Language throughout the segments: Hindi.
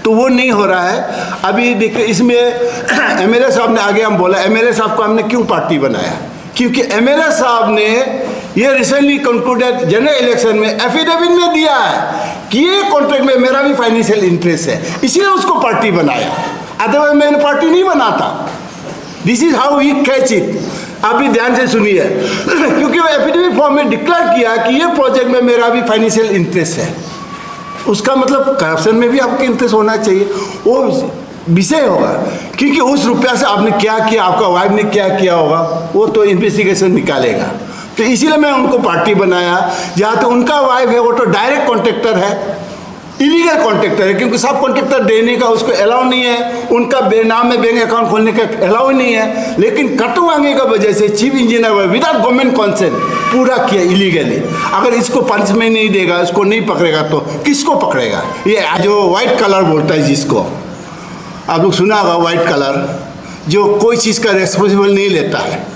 तो वो नहीं हो रहा है। अभी देखिए इसमें एमएलए साहब ने आगे हम बोला, एमएलए साहब को हमने क्यों पार्टी बनाया, क्योंकि एमएलए साहब ने ये रिसेंटली कंक्लूडेड जनरल इलेक्शन में एफिडेविट में दिया है कि ये कॉन्ट्रैक्ट में मेरा भी फाइनेंशियल इंटरेस्ट है, इसलिए उसको पार्टी बनाया, अदरवाइज मैंने पार्टी नहीं बनाता। This is how we catch it. आप भी ध्यान से सुनिए क्योंकि वो एफिडेविट फॉर्म में डिक्लेयर किया कि ये प्रोजेक्ट में मेरा भी फाइनेंशियल इंटरेस्ट है, उसका मतलब करप्शन में भी आपके इंटरेस्ट होना चाहिए, वो विषय होगा। क्योंकि उस रुपया से आपने क्या किया, आपका वाइफ ने क्या किया होगा, वो तो इन्वेस्टिगेशन निकालेगा। तो इसीलिए मैं उनको पार्टी बनाया। जहाँ तो उनका वाइफ है वो तो डायरेक्ट कॉन्ट्रैक्टर है, इलीगल कॉन्ट्रैक्टर है, क्योंकि सब कॉन्ट्रैक्टर देने का उसको अलाउ नहीं है, उनका बेनाम में बैंक अकाउंट खोलने का अलाउ नहीं है। लेकिन कटवाने का वजह से chief engineer without government consent पूरा किया इलीगली। अगर इसको पनिशमेंट नहीं देगा, इसको नहीं पकड़ेगा तो किसको पकड़ेगा? ये जो वाइट कलर बोलता है, जिसको आप लोग सुना होगा, वाइट कलर, जो कोई चीज़ का रेस्पॉन्सिबल नहीं लेता है।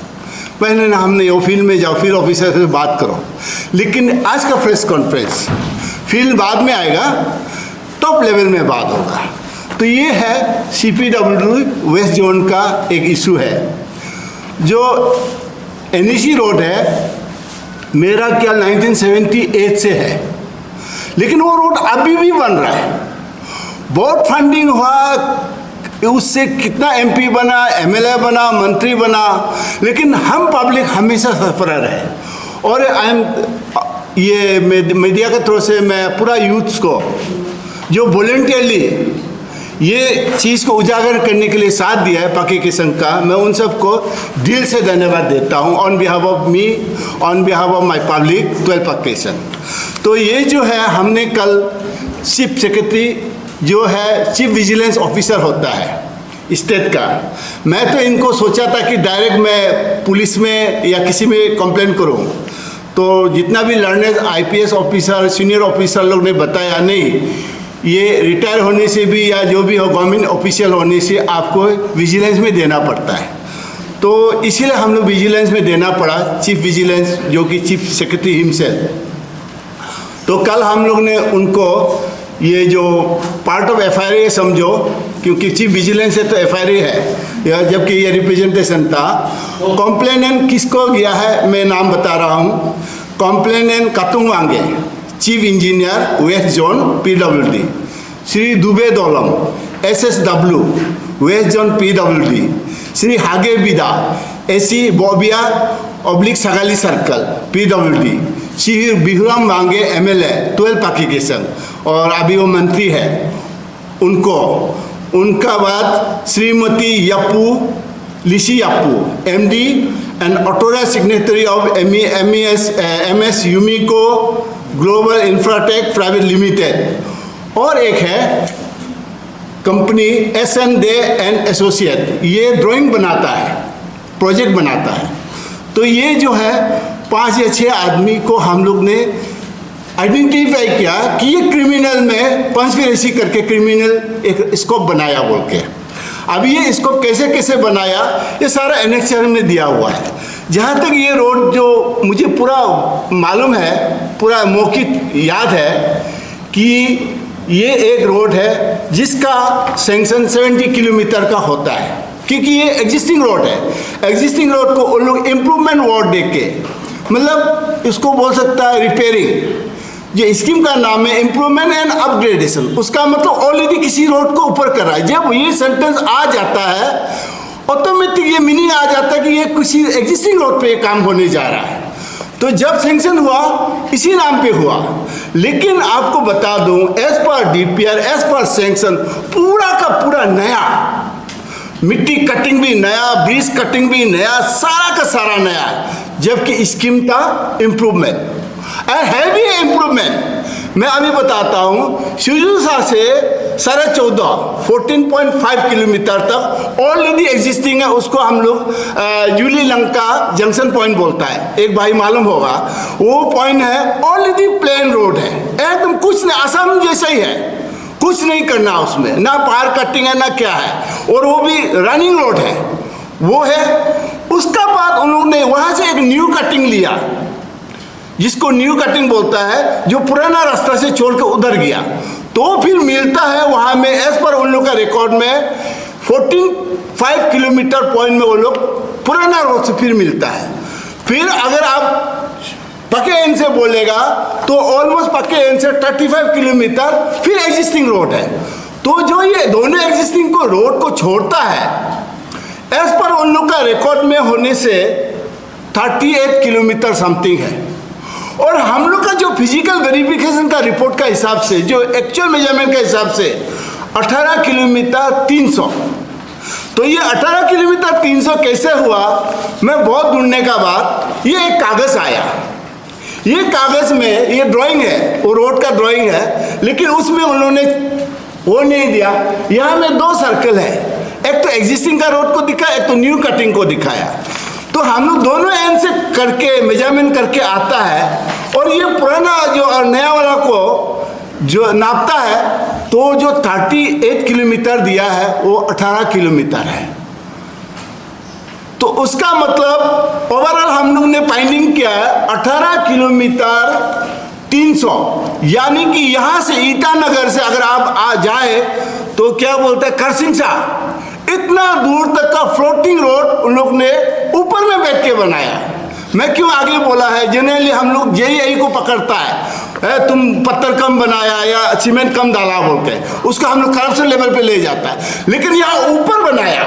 पहले ना हमने वो फील्ड में जाओ, फील्ड ऑफिसर से बात करो। लेकिन आज का प्रेस कॉन्फ्रेंस फील्ड बाद में आएगा, टॉप लेवल में बात होगा। तो ये है CPWD वेस्ट जोन का एक इशू है। जो NEC रोड है, मेरा ख्याल 1978 से है, लेकिन वो रोड अभी भी बन रहा है। बहुत फंडिंग हुआ, उससे कितना MP बना, MLA बना, मंत्री बना, लेकिन हम पब्लिक हमेशा सफरर है। और ये मीडिया के थ्रू से मैं पूरा यूथ्स को जो वॉलंटियरली ये चीज़ को उजागर करने के लिए साथ दिया है पाकी किस्म का, मैं उन सबको दिल से धन्यवाद देता हूँ on behalf of me, on behalf of my public 12 Pakistan. तो ये जो है, हमने कल चीफ सेक्रेटरी जो है चीफ विजिलेंस ऑफिसर होता है स्टेट का, मैं तो इनको सोचा था कि डायरेक्ट मैं पुलिस में या किसी में कंप्लेंट करूं, तो जितना भी learners IPS officer, senior officer लोग ने बताया नहीं, ये रिटायर होने से भी या जो भी हो गवर्नमेंट ऑफिशियल होने से आपको विजिलेंस में देना पड़ता है। तो इसीलिए हम लोग विजिलेंस में देना पड़ा, चीफ विजिलेंस जो कि चीफ सेक्रेटरी हिमसेल्फ। तो कल हम लोग ने उनको ये जो पार्ट ऑफ FIR समझो, क्योंकि चीफ विजिलेंस है तो FIR है, जबकि ये रिप्रेजेंटेशन था। कॉम्प्लेनेंट किसको गया है मैं नाम बता रहा हूँ। Complainant Katungwange, chief engineer west zone PWD, Shri Dubey Dolam SSW west zone PWD, Shri Hage Bida AC Bobia ऑब्लिक Sagali circle PWD, Shri Bihuram Wange MLA 12 Pakistan और अभी वो मंत्री है उनको। उनका बाद Shrimati Yappu Lishi Yappu MD and authorised signatory of MS Yumiko global infratech private limited. और एक है company SN De and associate, ये ड्राइंग बनाता है, प्रोजेक्ट बनाता है। तो ये जो है 5 या 6 आदमी को हम लोग ने आइडेंटिफाई किया कि ये क्रिमिनल में कॉन्स्पिरेसी करके क्रिमिनल एक स्कोप बनाया बोल के। अब ये स्कोप कैसे कैसे बनाया, ये सारा एनेक्चर में दिया हुआ है। जहाँ तक ये रोड जो मुझे पूरा मालूम है, पूरा मौखिक याद है कि ये एक रोड है जिसका सैंक्शन 70 किलोमीटर का होता है, क्योंकि ये एग्जिस्टिंग रोड है। एग्जिस्टिंग रोड को उन लोग इम्प्रूवमेंट वार्ड दे के, मतलब इसको बोल सकता है रिपेयरिंग, ये स्कीम का नाम है इम्प्रूवमेंट एंड अपग्रेडेशन। उसका मतलब ऑलरेडी किसी रोड को ऊपर कर रहा है। जब ये सेंटेंस आ जाता है ऑटोमेटिक ये मीनिंग आ जाता है कि ये किसी एग्जिस्टिंग रोड पे काम होने जा रहा है। तो जब सैंक्शन हुआ इसी नाम पे हुआ, लेकिन आपको बता दूं as per DPR, as per sanction पूरा का पूरा नया, मिट्टी कटिंग भी नया, ब्रिज कटिंग भी नया, सारा का सारा नया, जबकि स्कीम था इम्प्रूवमेंट है भी इम्प्रूवमेंट। मैं अभी बताता हूँ, सिजुसा से 14.5 किलोमीटर तक ऑलरेडी एग्जिस्टिंग है, उसको हम लोग जूली लंका जंक्शन पॉइंट बोलता है, एक भाई मालूम होगा, वो पॉइंट है ऑलरेडी प्लेन रोड है, एकदम कुछ नहीं, आसाम जैसा ही है, कुछ नहीं करना उसमें, ना पहाड़ कटिंग है ना क्या है, और वो भी रनिंग रोड है, वो है। उसका बाद उन लोगों ने वहाँ से एक न्यू कटिंग लिया, जिसको न्यू कटिंग बोलता है, जो पुराना रास्ता से छोड़ के उधर गया, तो फिर मिलता है वहाँ में एज पर रिकॉर्ड में 14.5 किलोमीटर पॉइंट में वो लोग पुराना रोड से फिर मिलता है। फिर अगर आप पक्के एंड से बोलेगा तो ऑलमोस्ट पक्के एंड से 35 किलोमीटर फिर एग्जिस्टिंग रोड है। तो जो ये दोनों एग्जिस्टिंग को रोड को छोड़ता है, एज पर उन लोग का रिकॉर्ड में होने से 38 किलोमीटर समथिंग है। और हम लोग का जो फिजिकल वेरिफिकेशन का रिपोर्ट का हिसाब से, जो एक्चुअल मेजरमेंट के हिसाब से 18 किलोमीटर 300। तो ये 18 किलोमीटर 300 कैसे हुआ, मैं बहुत ढूंढने का बाद ये एक कागज आया। ये कागज में ये ड्राइंग है, वो रोड का ड्राइंग है, लेकिन उसमें उन्होंने वो नहीं दिया। यहाँ में 2 सर्कल है, एक तो एग्जिस्टिंग का रोड को दिखाया, एक तो न्यू कटिंग को दिखाया। तो हम लोग दोनों एंड से करके मेजरमेंट करके आता है, और ये पुराना जो और नया वाला को जो नापता है, तो जो 38 किलोमीटर दिया है वो 18 किलोमीटर है। तो उसका मतलब ओवरऑल हम लोग ने फाइंडिंग किया है 18 किलोमीटर 300, यानी कि यहाँ से ईटानगर से अगर आप आ जाए तो क्या बोलते हैं करसिंगसा, इतना दूर तक का फ्लोटिंग रोड उन लोग ने ऊपर में बैठ के बनाया। मैं क्यों आगे बोला है, जनरली हम लोग यही को पकड़ता है, तुम पत्थर कम बनाया या सीमेंट कम डाला बोलते, उसका हम लोग करप्शन लेवल पे ले जाता है। लेकिन यहाँ ऊपर बनाया,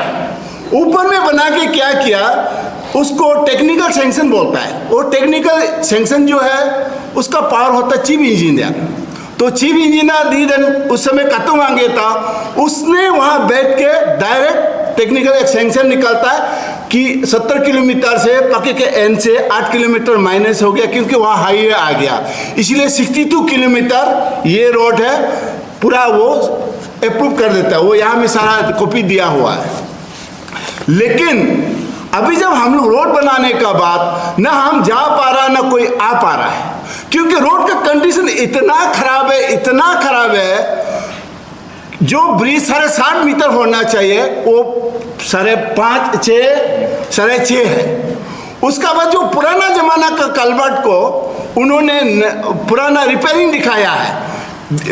ऊपर में बना के क्या किया, उसको टेक्निकल सैंक्शन बोलता है। वो टेक्निकल सैंक्शन जो है उसका पावर होता है चीफ इंजीनियर। तो चीफ इंजीनियर दीदन उस समय कतु मांगे था, उसने वहाँ बैठ के डायरेक्ट टेक्निकल एक सैंक्शन निकलता है कि 70 किलोमीटर से पक्के के एंड से 8 किलोमीटर माइनस हो गया, क्योंकि वहाँ हाईवे आ गया, इसलिए 62 किलोमीटर ये रोड है पूरा वो अप्रूव कर देता है। वो यहाँ में सारा कॉपी दिया हुआ है। लेकिन अभी जब हम लोग रोड बनाने का बाद, ना हम जा पा रहा ना कोई आ पा रहा है, क्योंकि रोड का कंडीशन इतना खराब है, इतना खराब है। जो ब्रिज 7.5 मीटर होना चाहिए वो 5.5 6.5 है। उसका बाद जो पुराना जमाना का कलवर्ट को उन्होंने पुराना रिपेयरिंग दिखाया है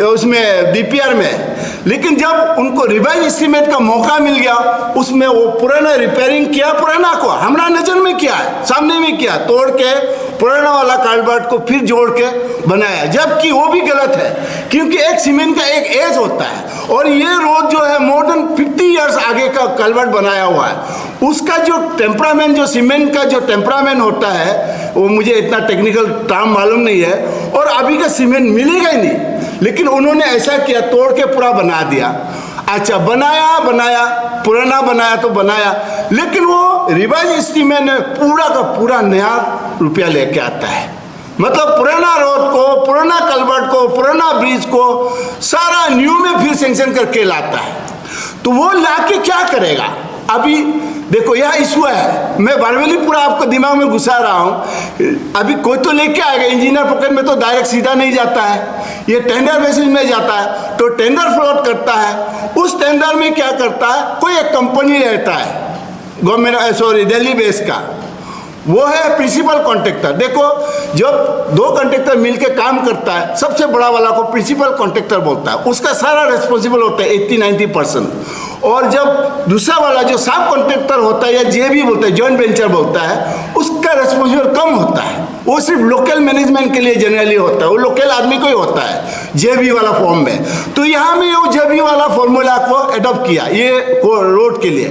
उसमें डीपीआर में, लेकिन जब उनको रिवाइज एस्टीमेट का मौका मिल गया उसमें वो पुराना रिपेयरिंग किया, पुराना को हमारा नजर में किया है, सामने में किया, तोड़ के पुराना वाला कलवर्ट को फिर जोड़ के बनाया, जबकि वो भी गलत है, क्योंकि एक सीमेंट का एक एज होता है। और ये रोड जो है मोर देन 50 ईयर्स आगे का कलवर्ट बनाया हुआ है। उसका जो टेम्परामेंट, जो सीमेंट का जो टेम्परामेंट होता है, वो मुझे इतना टेक्निकल टर्म मालूम नहीं है, और अभी का सीमेंट मिलेगा ही नहीं। लेकिन उन्होंने ऐसा किया, तोड़ के पूरा बना दिया। अच्छा, बनाया पुराना बनाया तो बनाया, लेकिन वो रिवाइज एस्टीमेट में पूरा का पूरा नया रुपया लेके आता है। मतलब पुराना रोड को, पुराना कलवर्ट को, पुराना ब्रिज को सारा न्यू में फिर सैंक्शन करके लाता है। तो वो लाके क्या करेगा? अभी देखो यह इशू है, मैं बारवेली पूरा आपको दिमाग में घुसा रहा हूँ। अभी कोई तो लेके आएगा, इंजीनियर पॉकेट में तो डायरेक्ट सीधा नहीं जाता है, ये टेंडर बेसिस में जाता है। तो टेंडर फ्लोट करता है, उस टेंडर में क्या करता है, कोई एक कंपनी रहता है गवर्नमेंट दिल्ली बेस का, वो है प्रिंसिपल कॉन्ट्रैक्टर। देखो जब 2 कॉन्ट्रैक्टर मिलकर काम करता है, सबसे बड़ा वाला को प्रिंसिपल कॉन्ट्रैक्टर बोलता है, उसका सारा रिस्पॉन्सिबल होता है 80-90%। और जब दूसरा वाला जो सब कॉन्ट्रैक्टर होता है या जेबी बोलता है, जॉइंट वेंचर बोलता है, उसका रिस्पॉन्सिबल कम होता है। वो सिर्फ लोकल मैनेजमेंट के लिए जनरली होता है, वो लोकल आदमी को ही होता है जेबी वाला फॉर्म में। तो यहाँ में वो जेबी वाला फॉर्मूला को एडॉप्ट किया ये रोड के लिए।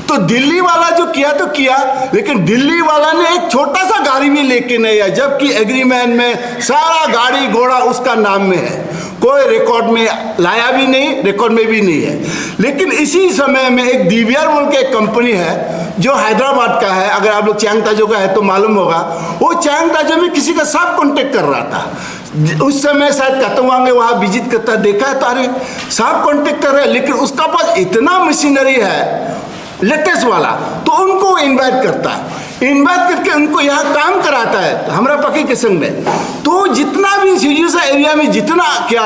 तो दिल्ली वाला जो किया तो किया, लेकिन दिल्ली वाला ने एक छोटा सा गाड़ी भी लेके नहीं आया, जबकि एग्रीमेंट में सारा गाड़ी घोड़ा उसका नाम में है, कोई रिकॉर्ड में लाया भी नहीं, रिकॉर्ड में भी नहीं है। लेकिन इसी समय में एक डीवीआर बोल के एक कंपनी है जो हैदराबाद का है, अगर आप लोग चांग ताजो का है तो मालूम होगा, वो चांग ताजो में किसी का सब कॉन्टेक्ट कर रहा था। उस समय शायद कतवांगे वहाँ विजिट करता, देखा है तो अरे सब कॉन्ट्रैक्टर है, लेकिन उसका पास इतना मशीनरी है लेटेस्ट वाला, तो उनको इन्वाइट करता है, इन्वाइट करके उनको यहाँ काम कराता है हमारा पक्की किस्म में। तो जितना भी सिजुसा एरिया में जितना क्या,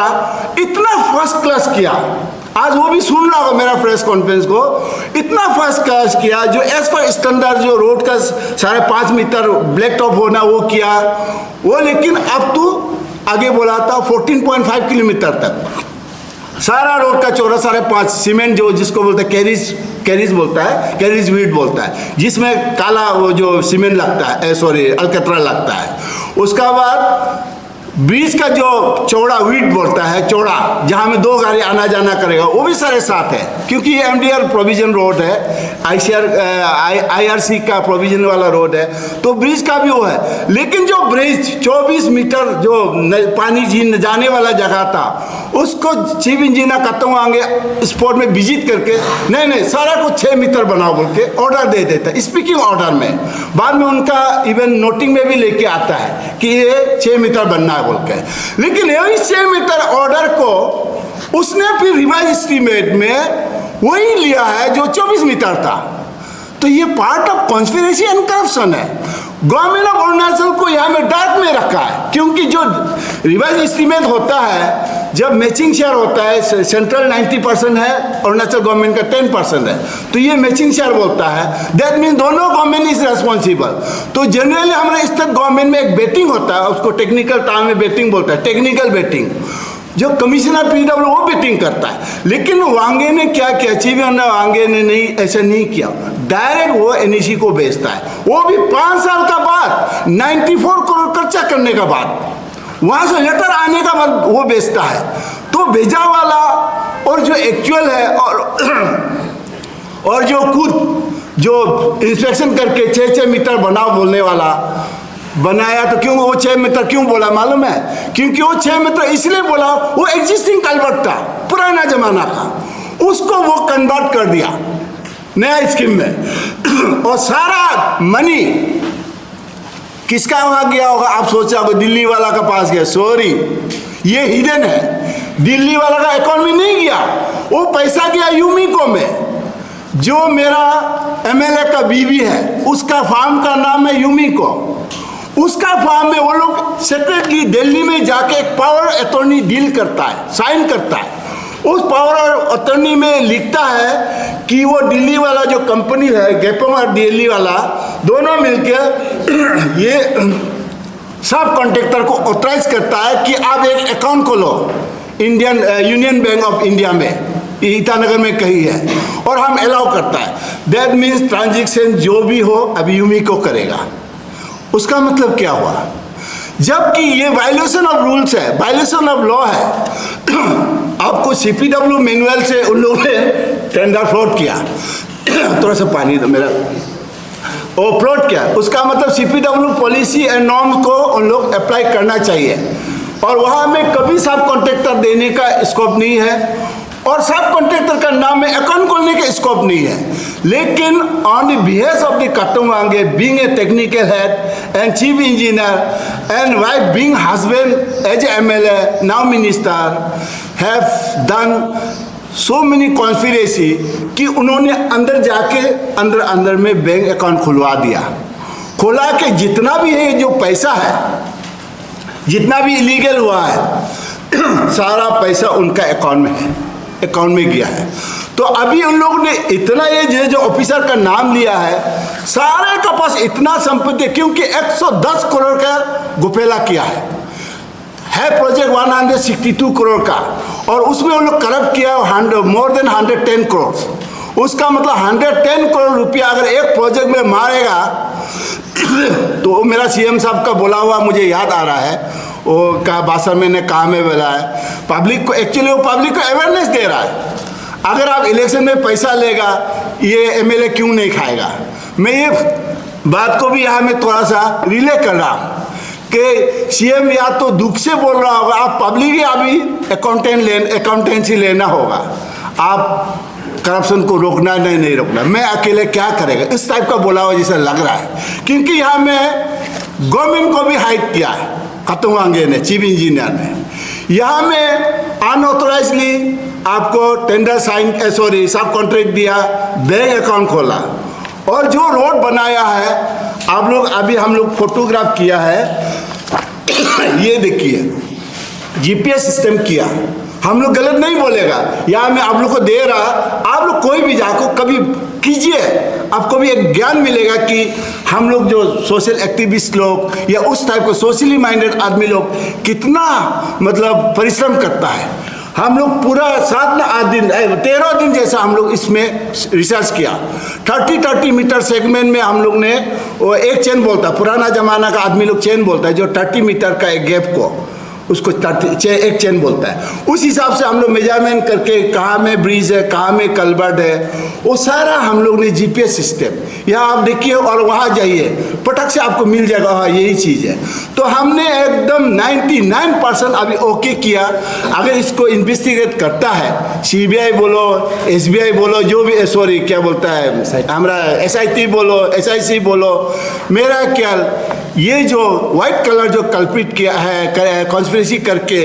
इतना फर्स्ट क्लास किया। आज वो भी सुन रहा होगा मेरा प्रेस कॉन्फ्रेंस को, इतना फर्स्ट क्लास किया जो एज पर स्टैंडर्ड जो रोड का 5.5 मीटर ब्लैक टॉप होना वो किया वो। लेकिन अब तो आगे बोला था 14.5 किलोमीटर तक सारा रोड का चौड़ा 5.5 सीमेंट जो जिसको बोलते हैं कैरिज बोलता है, कैरिज वीट बोलता है, जिसमें काला वो जो सीमेंट लगता है, सॉरी अलकतरा लगता है। उसका बाद ब्रिज का जो चौड़ा वीट बोलता है, चौड़ा जहाँ में 2 गाड़ी आना जाना करेगा, वो भी 7.5 है, क्योंकि ये MDR प्रोविजन रोड है, IRC का प्रोविजन वाला रोड है, तो ब्रिज का भी वो है। लेकिन जो ब्रिज 24 मीटर जो पानी जाने वाला जगह था, उसको चीफ इंजीनियर कतों आगे स्पॉट में विजिट करके नहीं सारा को 6 मीटर बनाओ बोल के ऑर्डर दे देता है, स्पीकिंग ऑर्डर में। बाद में उनका इवन नोटिंग में भी लेके आता है कि ये 6 मीटर बनना है बोल के। लेकिन यही 6 मीटर ऑर्डर को उसने फिर रिवाइज एस्टीमेट में वही लिया है जो 24 मीटर था। तो ये part of conspiracy and corruption है। गवर्नमेंट ऑफ अरुणाचल को यहाँ में डार्क में रखा है, क्योंकि जो रिवाइज एस्टीमेट होता है, जब मैचिंग शेयर होता है, सेंट्रल 90% है, अरुणाचल गवर्नमेंट का 10% है, तो ये मैचिंग शेयर बोलता है। दैट मीन दोनों गवर्नमेंट इज रेस्पॉन्सिबल। तो जनरली हमारे स्टेट गवर्नमेंट में एक बेटिंग होता है, उसको टेक्निकल टर्म में बेटिंग बोलता है, टेक्निकल बेटिंग। जो कमिश्नर PW वो बेटिंग करता है। लेकिन वांगे ने क्या किया, चीफ मिनिस्टर वांगे ने नहीं ऐसा नहीं किया, डायरेक्ट वो NEC को बेचता है, वो भी 5 साल का बाद, 94 करोड़ खर्चा करने का बाद, वहां से लेटर आने का बाद वो बेचता है। तो भेजा वाला और जो एक्चुअल है और जो खुद जो इंस्पेक्शन करके 6 मीटर बनाओ बोलने वाला बनाया, तो क्यों वो 6 मीटर क्यों बोला मालूम है? क्योंकि वो 6 मीटर इसलिए बोला, वो एग्जिस्टिंग कल्वर्ट था पुराना जमाना का, उसको वो कन्वर्ट कर दिया नया स्कीम में। और सारा मनी किसका वहां गया होगा? आप सोचा होगा दिल्ली वाला का पास गया। सॉरी, ये हिडन है, दिल्ली वाला का अकाउंट में नहीं गया, वो पैसा गया यूमिको में। जो मेरा MLA का बीवी है, उसका फार्म का नाम है यूमिको। उसका फार्म में वो लोग सेक्रेटली दिल्ली में जाके एक पावर अटॉर्नी डील करता है, साइन करता है। उस पावर अटॉर्नी में लिखता है कि वो दिल्ली वाला जो कंपनी है, गैपोंग और दिल्ली वाला, दोनों मिलकर ये सब कॉन्ट्रैक्टर को ऑथराइज करता है कि आप एक अकाउंट खोलो Indian union bank of India में, ईटानगर में कहीं है, और हम अलाउ करता है। दैट मीन्स ट्रांजेक्शन जो भी हो अभी यूमिको करेगा। उसका मतलब क्या हुआ? जबकि ये वायलेशन ऑफ रूल्स है, वायलेशन ऑफ लॉ है। आपको CPW मैनुअल से उन लोगों ने टेंडर फ्रॉड किया, थोड़ा सा पानी दो मेरा, वो फ्रॉड किया। उसका मतलब CPW पॉलिसी एंड नॉर्म्स को उन लोग अप्लाई करना चाहिए, और वहाँ में कभी सब कॉन्ट्रैक्टर देने का स्कोप नहीं है, और सब कॉन्ट्रैक्टर का नाम में अकाउंट खोलने का स्कोप नहीं है। लेकिन on the behave of the Kattam Wange, being a technical head and chief engineer and wife being husband as MLA now minister, have done so many conspiracy कि उन्होंने अंदर जाके अंदर में बैंक अकाउंट खुलवा दिया। खोला के जितना भी है जो पैसा है, जितना भी इलीगल हुआ है, सारा पैसा उनका अकाउंट में गया है। तो अभी उन लोगों ने इतना ये जो ऑफिसर का नाम लिया है, सारे का पास इतना संपत्ति, क्योंकि 110 करोड़ का घोटाला किया है प्रोजेक्ट 162 करोड़ का, और उसमें उन लोग करप्ट किया मोर देन 110 करोड़। उसका मतलब 110 करोड़ रुपया अगर एक प्रोजेक्ट में मारेगा, तो मेरा CM साहब का बोला हुआ मुझे याद आ रहा है, वो का भाषण मैंने कहा में बोला है, पब्लिक को एक्चुअली वो पब्लिक को अवेयरनेस दे रहा है। अगर आप इलेक्शन में पैसा लेगा, ये MLA क्यों नहीं खाएगा? मैं ये बात को भी यहाँ में थोड़ा सा रिले कर रहा हूँ कि CM या तो दुख से बोल रहा होगा, आप पब्लिक ही अभी अकाउंटेंसी लेना होगा, आप करप्शन को रोकना नहीं रोकना, मैं अकेले क्या करेगा, इस टाइप का बोला हुआ जैसा लग रहा है। क्योंकि यहाँ में गवर्नमेंट को भी हाइड किया है कतुंग वांगे ने, चीफ इंजीनियर ने। यहाँ में अनऑथोराइजली आपको टेंडर साइन सब कॉन्ट्रैक्ट दिया, बैंक अकाउंट खोला, और जो रोड बनाया है आप लोग, अभी हम लोग फोटोग्राफ किया है, ये देखिए GPS सिस्टम किया। हम लोग गलत नहीं बोलेगा, यहाँ मैं आप लोग को दे रहा, आप लोग कोई भी जाको कभी कीजिए, आपको भी एक ज्ञान मिलेगा कि हम लोग जो सोशल एक्टिविस्ट लोग या उस टाइप को सोशली माइंडेड आदमी लोग कितना मतलब परिश्रम करता है। हम लोग पूरा 7 ना 8 दिन 13 दिन जैसा हम लोग इसमें रिसर्च किया। 30 मीटर सेगमेंट में हम लोग ने, वो एक चेन बोलता, पुराना जमाना का आदमी लोग चेन बोलता है, जो 30 मीटर का एक गैप को उसको एक चेन बोलता है। उस हिसाब से हम लोग मेजरमेंट करके कहाँ में ब्रिज है, कहाँ में कलवर्ट है, वो सारा हम लोग ने जीपीएस सिस्टम, यहाँ आप देखिए और वहाँ जाइए पटक से आपको मिल जाएगा, हाँ यही चीज़ है। तो हमने एकदम 99% अभी ओके किया। अगर इसको इन्वेस्टिगेट करता है सीबीआई बोलो, एसबीआई बोलो, जो भी सॉरी क्या बोलता है हमारा एसआईटी बोलो, एसआईसी बोलो, मेरा ख्याल ये जो व्हाइट कलर जो कल्पिट किया है कॉन्स्पिरेसी करके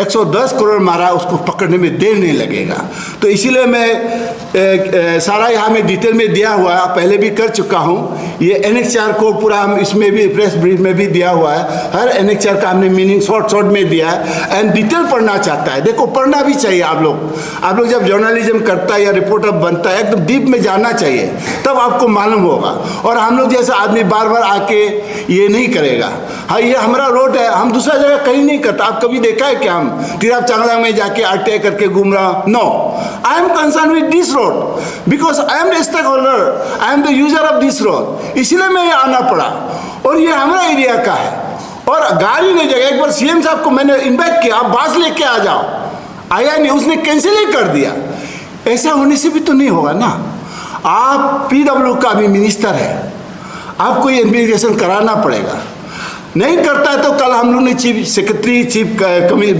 110 करोड़ मारा, उसको पकड़ने में देर नहीं लगेगा। तो इसीलिए मैं सारा यहाँ में डिटेल में दिया हुआ है, पहले भी कर चुका हूँ। ये एनेक्चर को पूरा हम इसमें भी प्रेस ब्रीफ में भी दिया हुआ है, हर एनेक्चर का हमने मीनिंग शॉर्ट में दिया है। एंड डिटेल पढ़ना चाहता है, देखो पढ़ना भी चाहिए आप लोग जब जर्नलिज्म करता है या रिपोर्टर बनता है, एकदम डीप में जाना चाहिए, तब आपको मालूम होगा। और हम लोग जैसा आदमी बार बार आके ये नहीं करेगा, हाँ ये हमारा रोड है, हम दूसरा जगह कहीं नहीं करता। आप कभी देखा है क्या हम तिराप चांगला में जाके आरटीआई करके घूम रहा? No, I am concern with this road because I am the stakeholder, I am the user of this road, इसलिए मैं ये आना पड़ा। और ये हमारा एरिया का है और गाड़ी नहीं जगह। एक बार सीएम साहब को मैंने इन्वाइट किया, आप बस लेके आ जाओ, आया नहीं, उसने कैंसिल ही कर दिया। ऐसा होने से भी तो नहीं होगा ना। आप पीडब्ल्यू का भी मिनिस्टर है, आपको ये इन्वेस्टिगेशन कराना पड़ेगा। नहीं करता है तो कल हम लोग ने चीफ सेक्रेटरी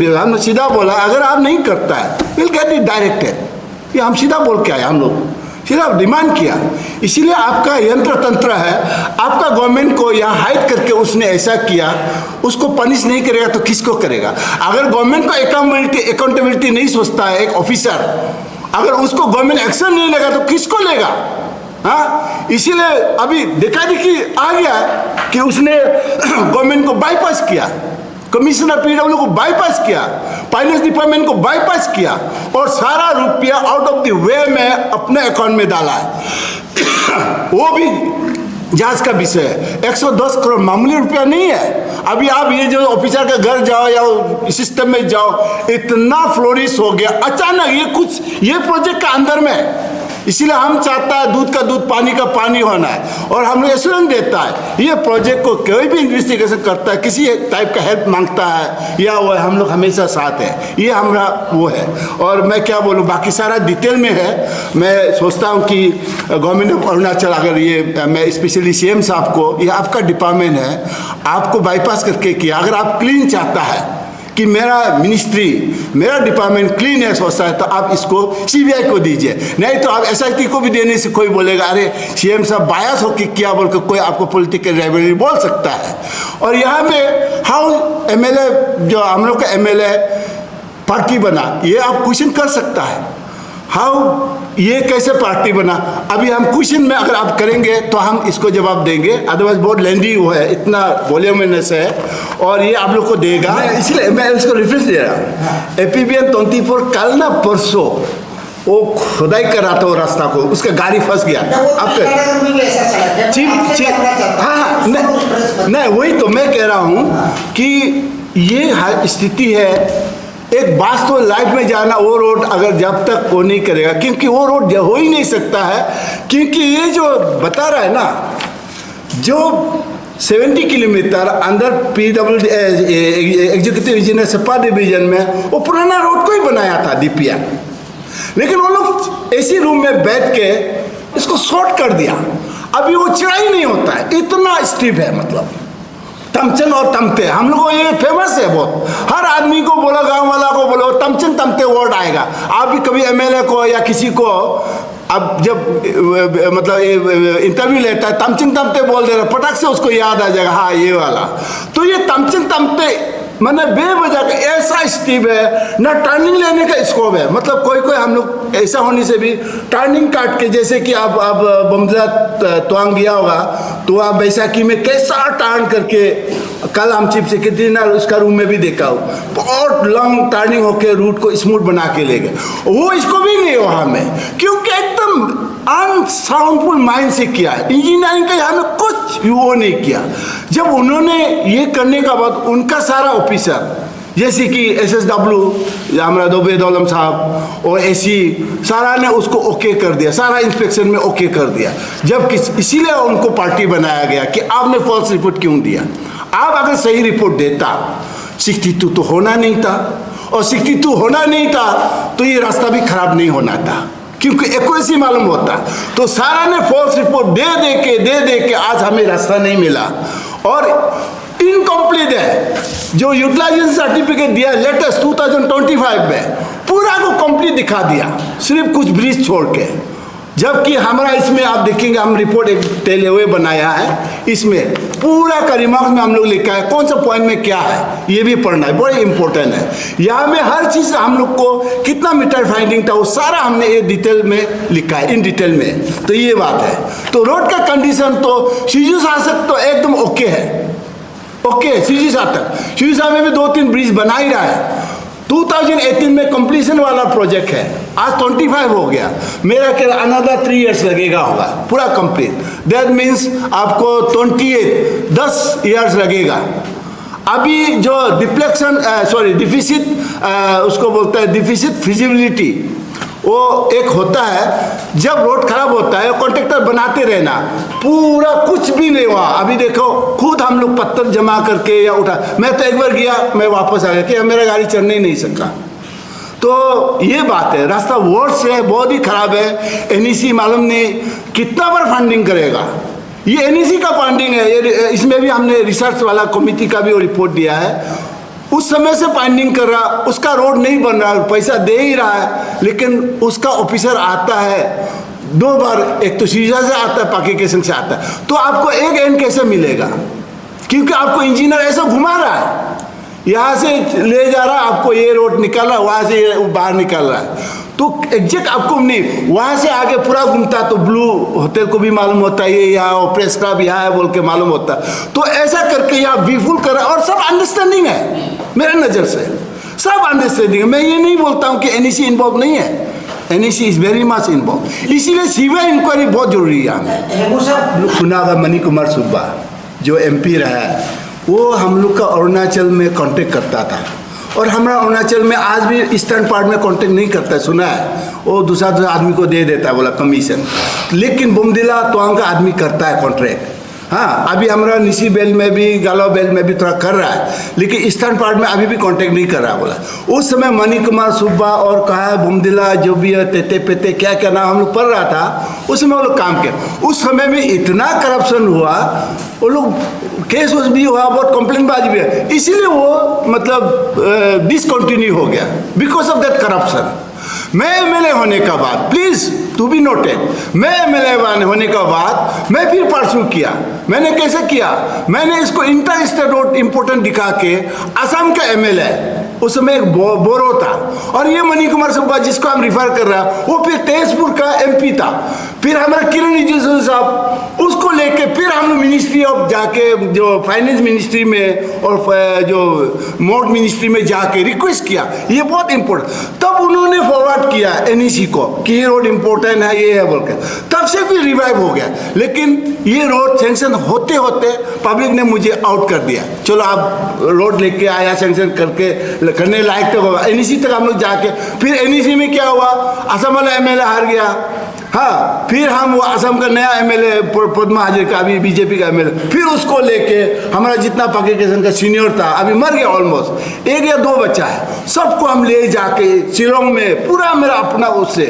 हम सीधा बोला, अगर आप नहीं करता है विल गेट इट डायरेक्टेड। ये हम सीधा बोल के आए, हम लोग सीधा डिमांड किया। इसीलिए आपका यंत्र तंत्र है, आपका गवर्नमेंट को यहाँ हाइड करके उसने ऐसा किया, उसको पनिश नहीं करेगा तो किसको करेगा? अगर गवर्नमेंट को अकाउंटेबिलिटी नहीं सोचता है एक ऑफिसर, अगर उसको गवर्नमेंट एक्शन नहीं लेगा तो किसको लेगा? हाँ, इसीलिए अभी देखा देखी आ गया कि उसने गवर्नमेंट को बाईपास किया, कमिश्नर पीडब्ल्यू को बाईपास किया, फाइनेंस डिपार्टमेंट को बाईपास किया और सारा रुपया आउट ऑफ द वे में अपने अकाउंट में डाला है। वो भी जांच का विषय है। 110 करोड़ मामूली रुपया नहीं है। अभी आप ये जो ऑफिसर के घर जाओ या सिस्टम में जाओ, इतना फ्लोरिश हो गया अचानक, ये प्रोजेक्ट का अंदर में। इसीलिए हम चाहता है दूध का दूध, पानी का पानी होना है। और हम लोग एश्योरेंस देता है ये प्रोजेक्ट को कोई भी इन्वेस्टिगेशन करता है, किसी टाइप का हेल्प मांगता है या वो हम लोग हमेशा साथ है, ये हमारा वो है। और मैं क्या बोलूँ, बाकी सारा डिटेल में है। मैं सोचता हूँ कि गवर्नमेंट ऑफ अरुणाचल, अगर ये मैं स्पेशली सीएम साहब को, ये आपका डिपार्टमेंट है, आपको बाईपास करके किया। अगर आप क्लीन चाहता है कि मेरा मिनिस्ट्री, मेरा डिपार्टमेंट क्लीन है सोचता है, तो आप इसको सीबीआई को दीजिए। नहीं तो आप एसआईटी को भी देने से कोई बोलेगा अरे सीएम साहब बायस हो कि क्या बोलकर कोई आपको पॉलिटिकल राइवलरी बोल सकता है। और यहाँ पे हाउ एमएलए, जो हम लोग का एमएलए पार्टी बना, ये आप क्वेश्चन कर सकता है। हाउ ये कैसे पार्टी बना? अभी हम क्वेश्चन में अगर आप करेंगे तो हम इसको जवाब देंगे, अदरवाइज बहुत लेंदी वो है, इतना वॉल्यूमिनस है और ये आप लोग को देगा। इसलिए मैं इसको रेफरेंस दे रहा हूँ। एपीबीएन 24 कल ना परसों वो खुदाई कर रहा था वो रास्ता को, उसका गाड़ी फंस गया। आपका हाँ, नहीं वही तो मैं कह रहा हूँ कि ये स्थिति है। एक बात तो लाइफ में जाना, वो रोड अगर जब तक वो नहीं करेगा, क्योंकि वो रोड हो ही नहीं सकता है, क्योंकि ये जो बता रहा है ना, जो 70 किलोमीटर अंदर पीडब्ल्यू एग्जीक्यूटिव इंजीनियर सपा डिवीजन में वो पुराना रोड को ही बनाया था डीपीआर, लेकिन वो लोग एसी रूम में बैठ के इसको शॉर्ट कर दिया। अभी वो चढ़ाई नहीं होता है, इतना स्टीप है। मतलब तमचन और तमते, हम लोग को ये फेमस है बहुत। हर आदमी को बोलो, गांव वाला को बोलो, तमचन तमते वर्ड आएगा। आप भी कभी एमएलए को या किसी को अब जब मतलब इंटरव्यू लेता है, तमचन तमते बोल दे रहा, पटक से उसको याद आ जाएगा, हाँ ये वाला। तो ये तमचन तमते मैंने बेवजह का ऐसा स्टीप है ना, टर्निंग लेने का स्कोप है। मतलब कोई हम लोग ऐसा होने से भी टर्निंग काट के, जैसे कि आप बमला तवांग गया होगा तो आप बैसाखी में कैसा टर्न करके, कल हम चीफ सेक्रेटरी ने उसका रूम में भी देखा हो, बहुत लॉन्ग टर्निंग होके रूट को स्मूथ बना के ले गए। वो इसको भी नहीं वहाँ में, क्योंकि एकदम अनसाउंडफुल माइंड से किया है। इंजीनियरिंग का यहाँ में कुछ वो नहीं किया। जब उन्होंने ये करने का बाद उनका सारा ऑफिसर जैसे कि SSW हमारा दोबेद आलम साहब और AC सारा ने उसको ओके कर दिया, सारा इंस्पेक्शन में ओके कर दिया, जबकि इसीलिए उनको पार्टी बनाया गया कि आपने फॉल्स रिपोर्ट क्यों दिया। आप अगर सही रिपोर्ट देता 62 तो होना नहीं था, और 62 होना नहीं था तो ये रास्ता भी खराब नहीं होना था, क्योंकि एक्यूरेसी मालूम होता। तो सारा ने फॉल्स रिपोर्ट दे दे के आज हमें रास्ता नहीं मिला, और इनकम्प्लीट है। जो यूटिलाइजेशन सर्टिफिकेट दिया लेटेस्ट 2025 में पूरा को कंप्लीट दिखा दिया, सिर्फ कुछ ब्रिज छोड़ के, जबकि हमारा इसमें आप देखेंगे हम रिपोर्ट एक टेलीवे बनाया है, इसमें पूरा का रिमार्क्स में हम लोग लिखा है कौन सा पॉइंट में क्या है, ये भी पढ़ना है, बड़ा इंपॉर्टेंट है। यहाँ में हर चीज़ हम लोग को कितना मीटर फाइंडिंग था वो सारा हमने ये डिटेल में लिखा है, इन डिटेल में। तो ये बात है। तो रोड का कंडीशन तो शिजू शासक तो एकदम ओके है, ओके शिजू शासक, शिजू शासक में भी 2-3 ब्रिज बना ही रहा है। 2018 में कंप्लीशन वाला प्रोजेक्ट है, आज 25 हो गया, मेरा क्या अनदर 3 इयर्स लगेगा होगा पूरा कंप्लीट। दैट मीन्स आपको 10 इयर्स लगेगा। अभी जो डिफिसिट उसको बोलता है डिफिसिट फिजिबिलिटी, वो एक होता है जब रोड खराब होता है कॉन्ट्रैक्टर बनाते रहना, पूरा कुछ भी नहीं हुआ। अभी देखो खुद हम लोग पत्थर जमा करके या उठा, मैं तो एक बार गया मैं वापस आ गया कि मेरा गाड़ी चलने ही नहीं सका। तो ये बात है, रास्ता वर्स्ट है, बहुत ही खराब है। NEC मालूम नहीं कितना बार फंडिंग करेगा, ये NEC का फंडिंग है। ये इसमें भी हमने रिसर्च वाला कमेटी का भी रिपोर्ट दिया है, उस समय से फाइंडिंग कर रहा, उसका रोड नहीं बन रहा, पैसा दे ही रहा है, लेकिन उसका ऑफिसर आता है 2 बार, एक तो शीशा से आता है, पाकिस्तान से आता है, तो आपको एक एंड कैसे मिलेगा? क्योंकि आपको इंजीनियर ऐसा घुमा रहा है, यहाँ से ले जा रहा है, आपको ये रोड निकाल रहा है, वहाँ से ये बाहर निकाल रहा है, तो एग्जैक्ट आपको नहीं, वहाँ से आगे पूरा घूमता तो ब्लू होटल को भी मालूम होता है ये यहाँ प्रेस क्लब यहाँ है बोल के मालूम होता। तो ऐसा करके यहाँ विफुल कर रहा है, और सब अंडरस्टैंडिंग है मेरे नज़र से, सब अंडरस्टैंडिंग है। मैं ये नहीं बोलता हूँ कि NEC इन्वॉल्व नहीं है, NEC is very much involve, इसीलिए सीबीआई इंक्वायरी बहुत जरूरी है हमें। सुना होगा मनी कुमार सुब्बा जो MP रहा है, वो हम लोग का अरुणाचल में कॉन्टेक्ट करता था, और हमारा अरुणाचल में आज भी ईस्टर्न पार्ट में कांटेक्ट नहीं करता है, सुना है, वो दूसरा आदमी को दे देता है बोला कमीशन, लेकिन बुमदिला तवांग का आदमी करता है कॉन्ट्रैक्ट। हाँ, अभी हमारा निसी बेल्ट में भी गालो बेल्ट में भी थोड़ा कर रहा है, लेकिन ईस्टर्न पार्ट में अभी भी कांटेक्ट नहीं कर रहा बोला। उस समय मनी कुमार सुब्बा और कहा बुमदिला जो भी है तेते पेते क्या क्या नाम हम लोग पढ़ रहा था, उस समय वो लोग काम किया। उस समय में इतना करप्शन हुआ, वो लोग केस वोस भी हुआ, बहुत कंप्लेंट बाजी भी है, इसीलिए वो मतलब डिसकंटिन्यू हो गया बिकॉज ऑफ दैट करप्शन। मैं MLA होने का बाद, प्लीज टू बी नोटेड, मैं MLA होने का बाद मैं फिर परसू किया। मैंने कैसे किया? मैंने इसको इंटर स्टेट रोड इंपोर्टेंट दिखा के असम का MLA, उस समय एक बोरो था, और ये मनी कुमार सुब्बा जिसको हम रिफर कर रहे हैं वो फिर तेजपुर का MP था। फिर हमारा किरण रिजिजू साहब, उसको लेके फिर हम मिनिस्ट्री ऑफ जाके जो फाइनेंस मिनिस्ट्री में और जो मोड मिनिस्ट्री में जाके रिक्वेस्ट किया, ये बहुत इंपॉर्टेंट। तब उन्होंने फॉरवर्ड किया NEC को कि ये रोड इंपॉर्टेंट है, ये है बोल के, तब से फिर रिवाइव हो गया। लेकिन ये रोड सेंक्शन होते होते पब्लिक ने मुझे आउट कर दिया, चलो आप रोड लेके आया सेंक्शन करके करने लायक तक होगा। NEC तक हम लोग जाके, फिर NEC में क्या हुआ, असम वाला MLA हार गया। हाँ, फिर हम वो असम का नया MLA पद्मा हाजरिका, अभी BJP का MLA, फिर उसको लेके हमारा जितना पाकिस्तान का सीनियर था अभी मर गया, ऑलमोस्ट 1 या 2 बच्चा है, सबको हम ले जाके शिलोंग में पूरा मेरा अपना उससे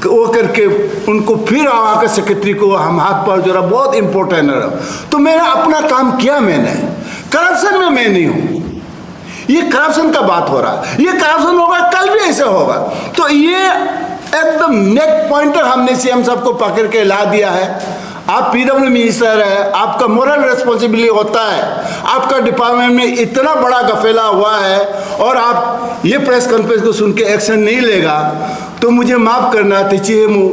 वो करके उनको फिर वहाँ का सेक्रेटरी को हम हाथ पर जोड़ा, बहुत इंपॉर्टेंट है। तो मेरा अपना काम किया मैंने, करप्शन में मैं नहीं हूँ। ये करप्शन का बात हो रहा है, ये करप्शन होगा कल भी ऐसा होगा। तो ये एकदम नेक पॉइंटर हमने CM साहब को पकड़ के ला दिया है। आप PW मिनिस्टर है, आपका मोरल रेस्पॉन्सिबिलिटी होता है, आपका डिपार्टमेंट में इतना बड़ा गफेला हुआ है और आप ये प्रेस कॉन्फ्रेंस को सुन के एक्शन नहीं लेगा, तो मुझे माफ़ करना, TCMU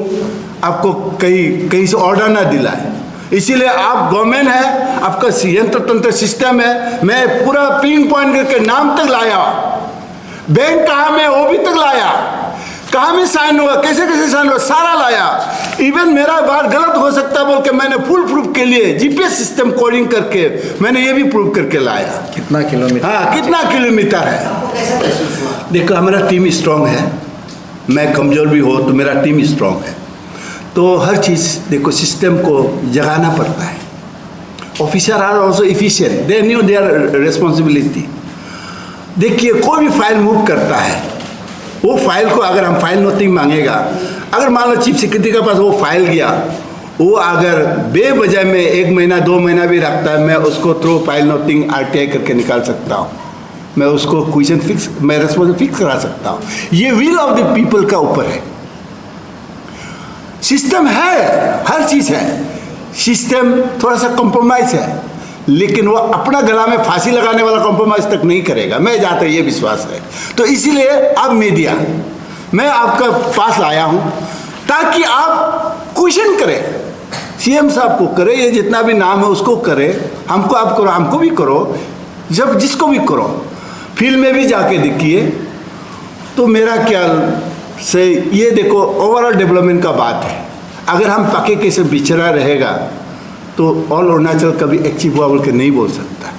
आपको कहीं से ऑर्डर ना दिलाए। इसीलिए आप गवर्नमेंट है, आपका यंत्र तंत्र सिस्टम है, मैं पूरा पिन पॉइंट करके नाम तक लाया, बैंक कहाँ में वो भी तक लाया, कहाँ में साइन हुआ, कैसे कैसे साइन हुआ, सारा लाया। इवन मेरा बात गलत हो सकता है बोल के मैंने फुल प्रूफ के लिए जीपीएस सिस्टम कोडिंग करके मैंने ये भी प्रूव करके लाया। कितना किलोमीटर? हाँ, कितना किलोमीटर है। देखो हमारा टीम स्ट्रांग है, मैं कमज़ोर भी हो तो मेरा टीम स्ट्रांग है। तो हर चीज़ देखो सिस्टम को जगाना पड़ता है। Officer are also efficient, they knew their responsibility. देखिए कोई भी फाइल मूव करता है, वो फाइल को अगर हम फाइल नोटिंग मांगेगा, अगर मान लो चीफ सेक्रेटरी के पास वो फाइल गया, वो अगर बेवजह में 1 महीना 2 महीना भी रखता है, मैं उसको थ्रू फाइल नोटिंग आरटीआई करके निकाल सकता हूँ। मैं उसको क्वेश्चन फिक्स, मैं रिस्पॉन्स फिक्स करा सकता हूँ। ये विल ऑफ द पीपल का ऊपर है। सिस्टम है, हर चीज़ है, सिस्टम थोड़ा सा कॉम्प्रोमाइज़ है, लेकिन वो अपना गला में फांसी लगाने वाला कॉम्प्रोमाइज़ तक नहीं करेगा, मैं जाता ये विश्वास है। तो इसीलिए अब मीडिया मैं आपका पास लाया हूँ ताकि आप क्वेश्चन करें, सीएम साहब को करें, ये जितना भी नाम है उसको करें, हमको आप करो, हमको भी करो, जब जिसको भी करो, फील्ड में भी जाके देखिए। तो मेरा ख्याल से ये देखो ओवरऑल डेवलपमेंट का बात है। अगर हम पके के से बिछड़ा रहेगा तो ऑल अरुणाचल कभी एक्टिव हुआ बोल के नहीं बोल सकता,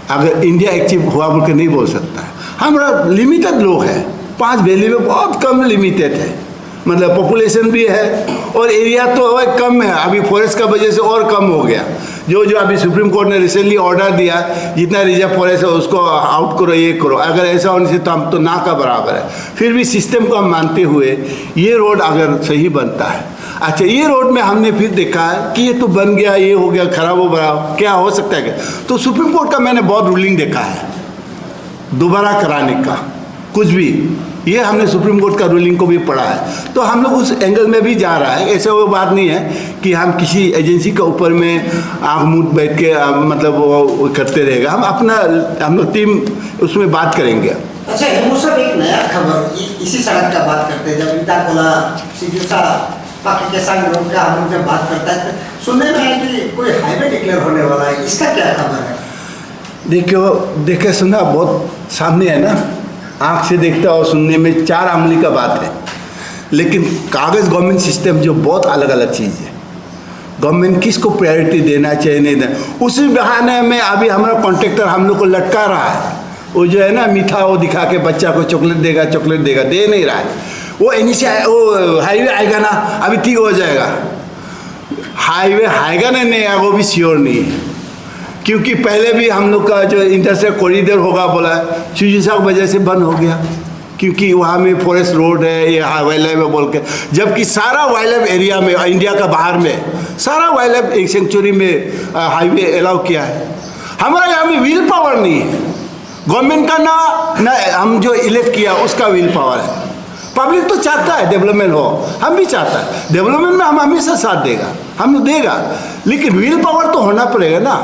अगर इंडिया एक्टिव हुआ बोल के नहीं बोल सकता। हमारा लिमिटेड लोग हैं, 5 वैली में बहुत कम लिमिटेड है, मतलब पॉपुलेशन भी है और एरिया तो कम है, अभी फॉरेस्ट का वजह से और कम हो गया। जो अभी सुप्रीम कोर्ट ने रिसेंटली ऑर्डर दिया, जितना रिजर्व फॉरेस्ट है उसको आउट करो, ये करो, अगर ऐसा होने से तो हम तो ना का बराबर है। फिर भी सिस्टम को हम मानते हुए ये रोड अगर सही बनता है, अच्छा ये रोड में हमने फिर देखा है कि ये तो बन गया, ये हो गया, खराब हो गया, क्या हो सकता है क्या? तो सुप्रीम कोर्ट का मैंने बहुत रूलिंग देखा है दोबारा कराने का, कुछ भी ये हमने सुप्रीम कोर्ट का रूलिंग को भी पढ़ा है। तो हम लोग उस एंगल में भी जा रहा है। ऐसे वो बात नहीं है कि हम किसी एजेंसी के ऊपर में आँख मूंद बैठ के मतलब वो करते रहेगा। हम लोग टीम उसमें बात करेंगे। अच्छा हेमू साहब, एक नया खबर इसी सड़क का बात करते हैं, जब इटाकोला सिजुसा पाकी के संग रोड का हम लोग जब बात करता है तो सुनने में है कि कोई हाईवे डिक्लेयर होने वाला है, इसका क्या खबर है? देखे सुना बहुत सामने है ना, आँख से देखता और सुनने में 4 आंगली का बात है, लेकिन कागज़ गवर्नमेंट सिस्टम जो बहुत अलग अलग चीज़ है। गवर्नमेंट किसको प्रायोरिटी देना चाहिए नहीं देना, उसी बहाने में अभी हमारा कॉन्ट्रैक्टर हम लोग को लटका रहा है। वो जो है ना मीठा वो दिखा के बच्चा को चॉकलेट देगा दे नहीं रहा है। वो वो हाईवे आएगा ना, अभी ठीक हो जाएगा। हाईवे आएगा ना नहीं आएगा वो भी श्योर नहीं है, क्योंकि पहले भी हम लोग का जो इंटरस्टेट कॉरिडोर होगा बोला, सिजुसा की वजह से बंद हो गया, क्योंकि वहाँ में फॉरेस्ट रोड है, ये वाइल्ड लाइफ है बोल के, जबकि सारा वाइल्ड लाइफ एरिया में इंडिया का बाहर में सारा वाइल्ड लाइफ एक सेंचुरी में हाईवे अलाउ किया है। हमारा यहाँ में व्हील पावर नहीं है गवर्नमेंट का, ना हम जो इलेक्ट किया उसका व्हील पावर है। पब्लिक तो चाहता है डेवलपमेंट हो, हम भी चाहता है डेवलपमेंट में, हम हमेशा साथ देगा, हम देगा, लेकिन व्हील पावर तो होना पड़ेगा ना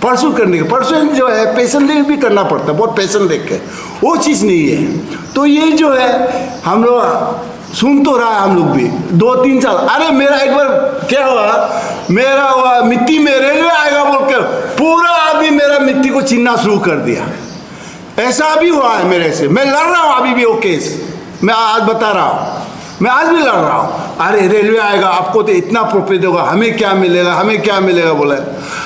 परसू करने के। परसू जो है पेशेंटली भी करना पड़ता है, बहुत पेशेंट देख के, वो चीज़ नहीं है। तो ये जो है हम लोग सुन तो रहा है, हम लोग भी 2-3 साल, अरे मेरा एक बार क्या हुआ, मेरा हुआ मिट्टी में रेलवे आएगा बोल के पूरा आदमी मेरा मिट्टी को छीनना शुरू कर दिया। ऐसा भी हुआ है मेरे से, मैं लड़ रहा हूँ अभी भी वो केस, मैं आज बता रहा हूँ, मैं आज भी लड़ रहा हूँ। अरे रेलवे आएगा, आपको तो इतना प्रॉफिट होगा, हमें क्या मिलेगा बोला।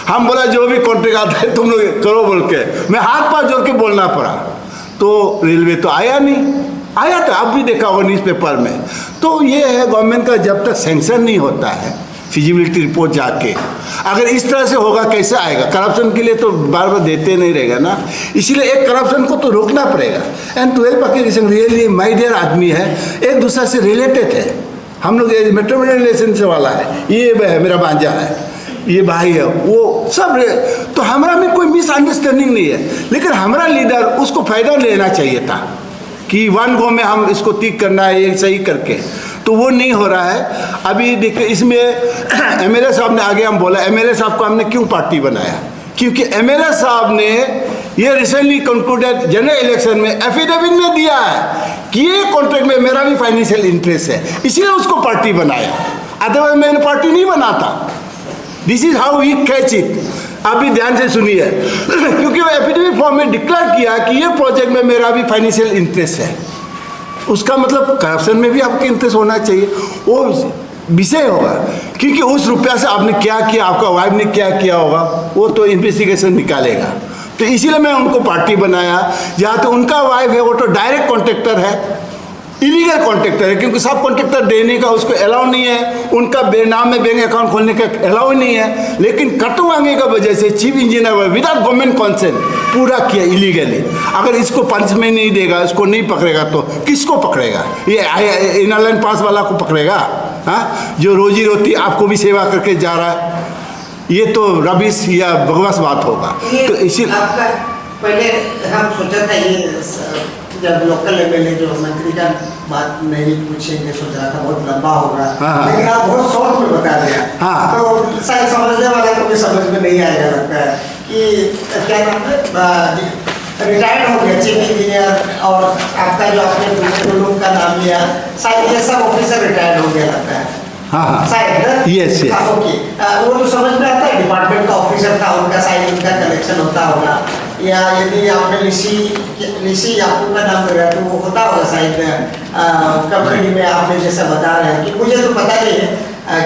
हम बोला जो भी कॉन्ट्रैक्ट आता है तुम लोग करो बोल के, मैं हाथ पाँव जोड़ के बोलना पड़ा। तो रेलवे तो आया नहीं, आया था अब भी देखा होगा न्यूज़पेपर में। तो ये है गवर्नमेंट का जब तक सेंक्शन नहीं होता है फिजिबिलिटी रिपोर्ट जाके, अगर इस तरह से होगा कैसे आएगा? करप्शन के लिए तो बार बार देते नहीं रहेगा ना, इसीलिए एक करप्शन को तो रोकना पड़ेगा। एंड 12 पाकी रियली माई डियर आदमी है, एक दूसरे से रिलेटेड है। हम लोग मेट्रोपोलिटन रिलेशन से वाला है, ये है मेरा भांजा है, ये भाई है, वो सब तो हमारा में कोई मिसअंडरस्टैंडिंग नहीं है, लेकिन हमारा लीडर उसको फ़ायदा लेना चाहिए था कि 1 गो में हम इसको ठीक करना है ये सही करके, तो वो नहीं हो रहा है। अभी देखिए इसमें एमएलए साहब ने आगे हम बोला, एमएलए साहब को हमने क्यों पार्टी बनाया, क्योंकि एमएलए साहब ने ये रिसेंटली कंक्लूडेड जनरल इलेक्शन में एफिडेविट में दिया है कि ये कॉन्ट्रैक्ट में मेरा भी फाइनेंशियल इंटरेस्ट है, इसलिए उसको पार्टी बनाया, अदरवाइज मैंने पार्टी नहीं बनाता। This is how we catch it. आप भी ध्यान से सुनिए क्योंकि वो एफिडेविट फॉर्म में डिक्लेयर किया कि ये प्रोजेक्ट में मेरा भी फाइनेंशियल इंटरेस्ट है, उसका मतलब करप्शन में भी आपके इंटरेस्ट होना चाहिए। वो विषय होगा, क्योंकि उस रुपया से आपने क्या किया, आपका वाइफ ने क्या किया होगा, वो तो इन्वेस्टिगेशन निकालेगा। तो इसीलिए मैं उनको पार्टी बनाया, जहाँ तो उनका वाइफ है वो तो डायरेक्ट कॉन्ट्रैक्टर है, इलीगल कॉन्ट्रैक्टर है, क्योंकि सब कॉन्ट्रैक्टर देने का उसको अलाउ नहीं है, उनका बेनाम में बैंक अकाउंट खोलने का अलाउ नहीं है। लेकिन कटवाने का वजह से chief engineer without government consent पूरा किया इलीगली। अगर इसको पनिशमेंट नहीं देगा, इसको नहीं पकड़ेगा तो किसको पकड़ेगा? ये इनलाइन पास वाला को पकड़ेगा? हाँ, जो रोजी रोटी आपको भी सेवा करके जा रहा है, ये तो रबिश या बकवास बात होगा। तो इसी पहले हम सोचा था ये जब लोकल एमएलए जो मंत्री का बात नहीं पूछेंगे, सोच रहा था बहुत लंबा होगा, लेकिन आप बहुत शॉर्ट में बता दिया। तो शायद समझने वाले को भी समझ में नहीं आएगा, लगता है कि क्या नाम है, रिटायर्ड हो गया चीफ इंजीनियर, और आपका जो आपने लोग का नाम लिया, शायद ये सब ऑफिसर रिटायर्ड हो गया लगता है। हाँ, शायद यस, ओके, वो तो समझ में आता है, डिपार्टमेंट का ऑफिसर था, उनका शायद उनका कलेक्शन होता होगा, या यदि आपने लिसी याकूब का नाम लिया तो वो होता होगा शायद कंपनी में, आपने जैसा बता रहे हैं कि मुझे तो पता नहीं है,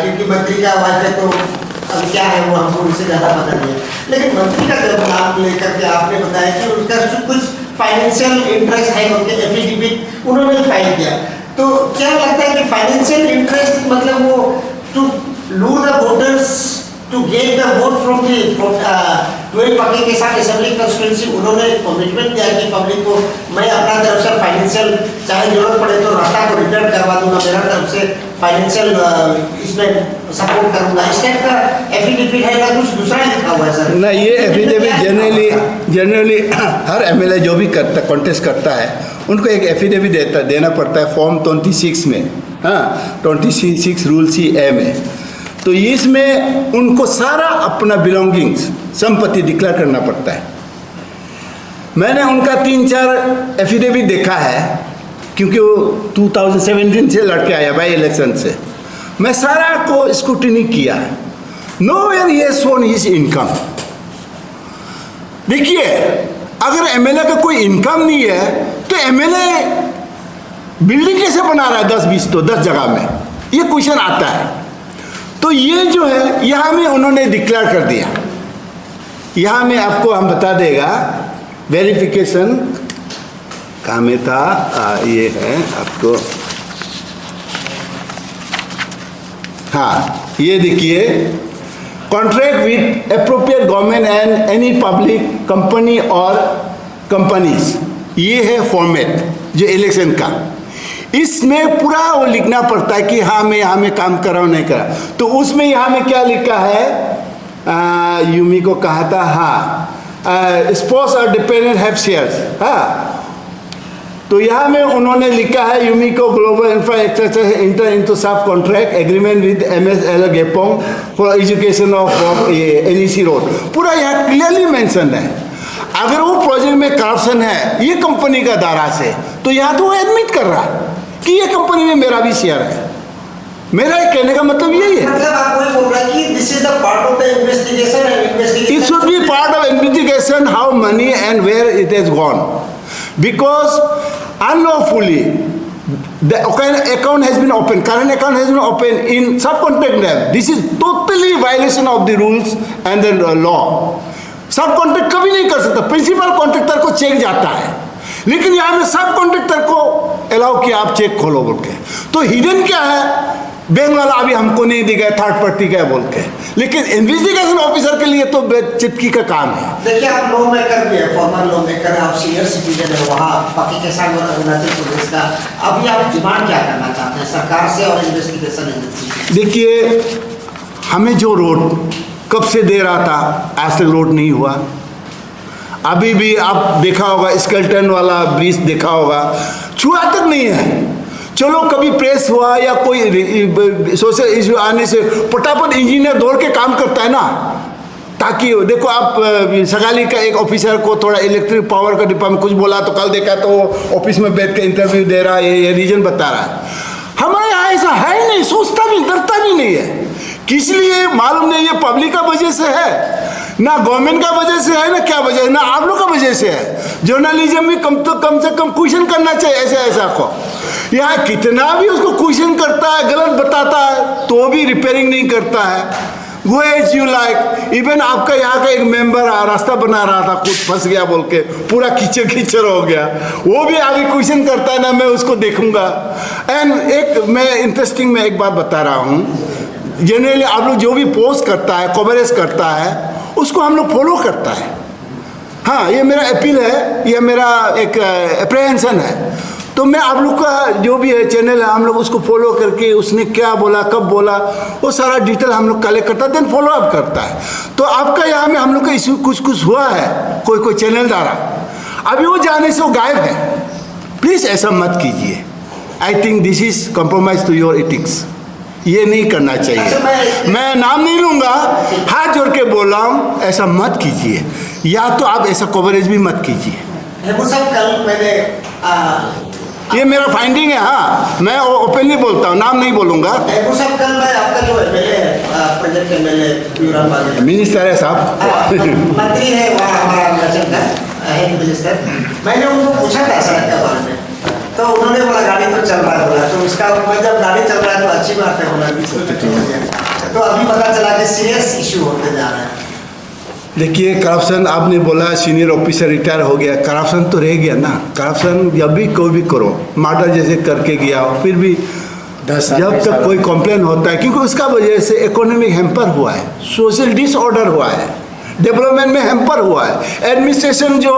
क्योंकि मंत्री का वाइफ है तो अब क्या है वो हमको उससे ज़्यादा पता नहीं है। लेकिन मंत्री का जब नाम लेकर के आपने बताया कि उनका कुछ फाइनेंशियल इंटरेस्ट है, उनके एफिडेविट उन्होंने फाइल किया, तो क्या लगता है कि फाइनेंशियल इंटरेस्ट मतलब वो to lure the voters, to get the vote from the 12 पक्के के साथ असेंबली कंस्टिट्यूंसी, उन्होंने कमिटमेंट दिया कि पब्लिक को मैं अपना तरफ से फाइनेंशियल, चाहे जरूरत पड़े तो रास्ता को रिटर्न करवा दूंगा, मेरा तरफ से फाइनेंशियल इसमें सपोर्ट करूंगा, इस टाइप का एफिडेविट है या कुछ दूसरा लिखा हुआ है सर? ना, ये एफिडेविट जनरली हर एमएलए जो भी करता कॉन्टेस्ट करता है उनको एक एफिडेविट देना पड़ता है फॉर्म 26 में। हाँ, 26 रूल सी ए में। तो इसमें उनको सारा अपना बिलोंगिंग्स, संपत्ति डिक्लेयर करना पड़ता है। मैंने उनका 3-4 एफिडेविट देखा है, क्योंकि वो 2017 से लड़के आया बाई इलेक्शन से। मैं सारा को स्क्रूटिनी किया, nowhere he has shown his income. देखिए, अगर एमएलए का कोई इनकम नहीं है तो एमएलए बिल्डिंग कैसे बना रहा है 10-20 तो 10 जगह में, ये क्वेश्चन आता है। तो ये जो है यहाँ में उन्होंने डिक्लेयर कर दिया। यहाँ में आपको हम बता देगा वेरिफिकेशन कहाँ में था, ये है आपको, हाँ ये देखिए, contract with appropriate government and any public company और कंपनीज, ये है फॉर्मेट जो इलेक्शन का। इसमें पूरा वो लिखना पड़ता है कि हाँ मैं यहाँ में काम कर रहा हूँ, नहीं कर रहा। तो उसमें यहाँ में क्या लिखा है, यूमी को कहा था, हाँ स्पोर्ट्स और डिपेंडेंट हैव शेयर्स, हाँ। तो यहाँ में उन्होंने लिखा है Yumiko global infrastructure enter into subcontract agreement with MSL Gepong for education of NEC road, पूरा यहाँ क्लियरली मेंशन है। अगर वो प्रोजेक्ट में करप्शन है ये कंपनी का दायरा से, तो यहाँ तो वो एडमिट कर रहा है कि ये कंपनी में मेरा भी शेयर है। मेरा कहने का मतलब यही है, मतलब आप वही बोल रहे हैं कि this is the part of the investigation and investigation, it should be part of investigation how money and where it has gone, because unlawfully the account has been opened, current account has been opened in subcontract name. This is totally violation of the rules and the law. सब कॉन्ट्रैक्ट कभी नहीं कर सकता, प्रिंसिपल कॉन्ट्रैक्टर को चेक जाता है, लेकिन यहाँ में सब कॉन्ट्रैक्टर को अलाउ किया आप चेक खोलो बोल के। तो हिडन क्या है, बैंक वाला अभी हमको नहीं दिखा, थर्ड पार्टी का बोल के, लेकिन इन्वेस्टिगेशन ऑफिसर के लिए तो चिटकी का काम है। देखिए आप लॉ मेकर भी है, फॉर्मर लॉ मेकर, आप सीनियर सिटीजन है वहाँ पक्की के साथ अरुणाचल प्रदेश का, अभी आप डिमांड क्या करना चाहते हैं सरकार से और इन्वेस्टिगेशन एजेंसी? देखिए, हमें जो रोड कब से दे रहा था, आज तक रोड नहीं हुआ। अभी भी आप देखा होगा स्केल्टन वाला ब्रिज देखा होगा, छुआ तक नहीं है। चलो कभी प्रेस हुआ या कोई सोशल इशू आने से फटाफट इंजीनियर दौड़ के काम करता है ना, ताकि देखो आप सगाली का एक ऑफिसर को थोड़ा इलेक्ट्रिक पावर का डिपार्टमेंट कुछ बोला तो कल देखा तो वो ऑफिस में बैठ के इंटरव्यू दे रहा है, ये रीजन बता रहा है। हमारे यहाँ ऐसा है नहीं, सोचता भी डरता भी नहीं है। किस लिए मालूम नहीं, ये पब्लिक का वजह से है। ना गवर्नमेंट का वजह से है ना क्या वजह है, ना आप लोग का वजह से है। जर्नलिज्म में कम से कम क्वेश्चन करना चाहिए ऐसा को। यहाँ कितना भी उसको क्वेश्चन करता है, गलत बताता है, तो भी रिपेयरिंग नहीं करता है। वो एज यू लाइक, इवन आपका यहाँ का एक मेंबर रास्ता बना रहा था, कुछ फंस गया बोल के पूरा कीचड़ हो गया, वो भी आगे क्वेश्चन करता है ना, मैं उसको देखूंगा। एंड एक मैं इंटरेस्टिंग मैं एक बात बता रहा हूँ, जनरली आप लोग जो भी पोस्ट करता है, कवरेज करता है, उसको हम लोग फॉलो करता है। हाँ, ये मेरा अपील है, ये मेरा एक अप्रहेंशन है। तो मैं आप लोग का जो भी है चैनल है, हम लोग उसको फॉलो करके उसने क्या बोला, कब बोला, वो सारा डिटेल हम लोग कलेक्ट करता है, देन फॉलो अप करता है। तो आपका यहाँ में हम लोग का इशू कुछ हुआ है, कोई चैनल द्वारा, अभी वो जाने से वो गायब है। प्लीज़ ऐसा मत कीजिए। I think this is compromise to your ethics. ये नहीं करना चाहिए। मैं नाम नहीं लूँगा, हाथ जोड़ के बोल रहा हूँ, ऐसा मत कीजिए। या तो आप ऐसा कवरेज भी मत कीजिए। वो सब कल मैंने ये मेरा फाइंडिंग है। हाँ, मैं ओपनली बोलता हूँ, नाम नहीं बोलूँगा। वो सब कल मैं आपका जो एमएलए प्रोजेक्ट एमएलए ब्यूरान बागी मिनिस्टर है साहब, मंत्री है वहाँ हमारा अरुणाचल का हेड मिनिस्टर, मैंने उनको पूछा था सड़क के बारे में, तो उन्होंने बोला गाड़ी तो चल रहा है बोला। तो उसका मैं जब गाड़ी चल रहा है तो अच्छी बात है बोला, तो अभी पता चला कि सीरियस इशू होते जा रहा है। देखिए, करप्शन आपने बोला, सीनियर ऑफिसर रिटायर हो गया, करप्शन तो रह गया ना। करप्शन जब भी कोई भी करो, मर्डर जैसे करके गया, फिर भी जब तक कोई कंप्लेन होता है, क्योंकि उसका वजह से इकोनॉमिक हैम्पर हुआ है, सोशल डिसऑर्डर हुआ है, डेवलपमेंट में हैम्पर हुआ है, एडमिनिस्ट्रेशन जो